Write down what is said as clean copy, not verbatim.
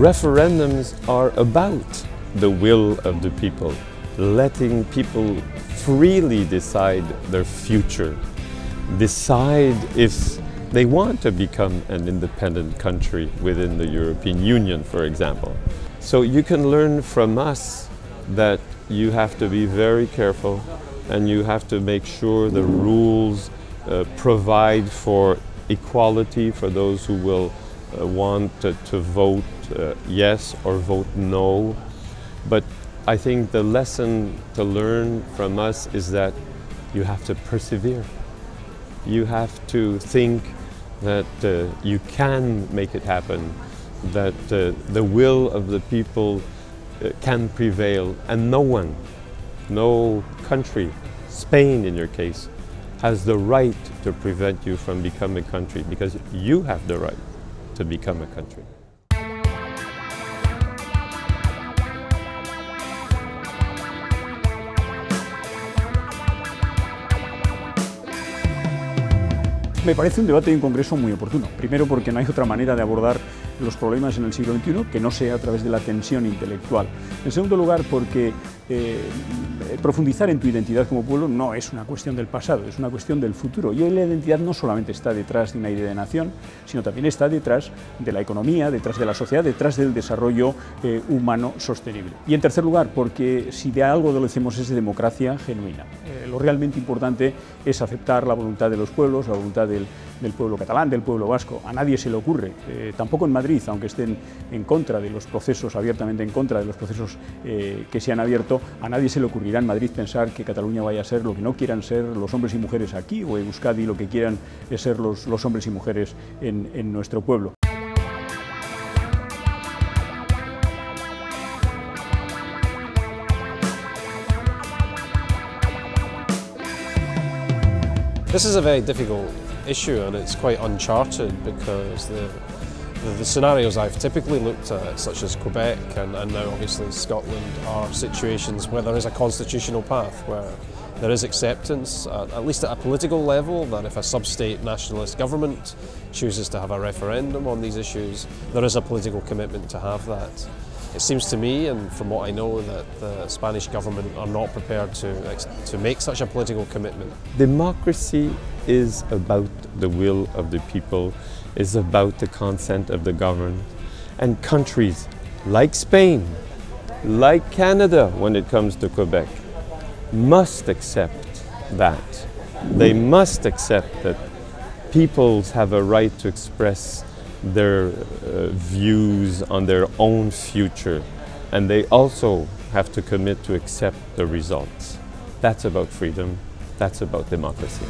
Referendums are about the will of the people, letting people freely decide their future, decide if they want to become an independent country within the European Union, for example. So you can learn from us that you have to be very careful and you have to make sure the rules provide for equality for those who will want to vote yes or vote no. But I think the lesson to learn from us is that you have to persevere. You have to think that you can make it happen, that the will of the people can prevail, and no one, no country, Spain in your case, has the right to prevent you from becoming a country, because you have the right to become a country. Me parece un debate y un congreso muy oportuno. Primero porque no hay otra manera de abordar los problemas en el siglo XXI que no sea a través de la tensión intelectual. En segundo lugar porque profundizar en tu identidad como pueblo no es una cuestión del pasado, es una cuestión del futuro. Y hoy la identidad no solamente está detrás de una idea de nación, sino también está detrás de la economía, detrás de la sociedad, detrás del desarrollo humano sostenible. Y en tercer lugar porque si de algo adolecemos es de democracia genuina. Lo realmente importante es aceptar la voluntad de los pueblos, la voluntad del pueblo catalán, del pueblo vasco. A nadie se le ocurre, tampoco en Madrid, aunque estén en contra de los procesos, abiertamente en contra de los procesos que se han abierto, a nadie se le ocurrirá en Madrid pensar que Cataluña vaya a ser lo que no quieran ser los hombres y mujeres aquí, o en Euskadi lo que quieran es ser los hombres y mujeres en nuestro pueblo. This is a very difficult issue and it's quite uncharted because the scenarios I've typically looked at, such as Quebec and now obviously Scotland, are situations where there is a constitutional path, where there is acceptance, at least at a political level, that if a sub-state nationalist government chooses to have a referendum on these issues, there is a political commitment to have that. It seems to me, and from what I know, that the Spanish government are not prepared to make such a political commitment. Democracy is about the will of the people, is about the consent of the government. And countries like Spain, like Canada when it comes to Quebec, must accept that. They must accept that peoples have a right to express their views on their own future, and they also have to commit to accept the results. That's about freedom, that's about democracy.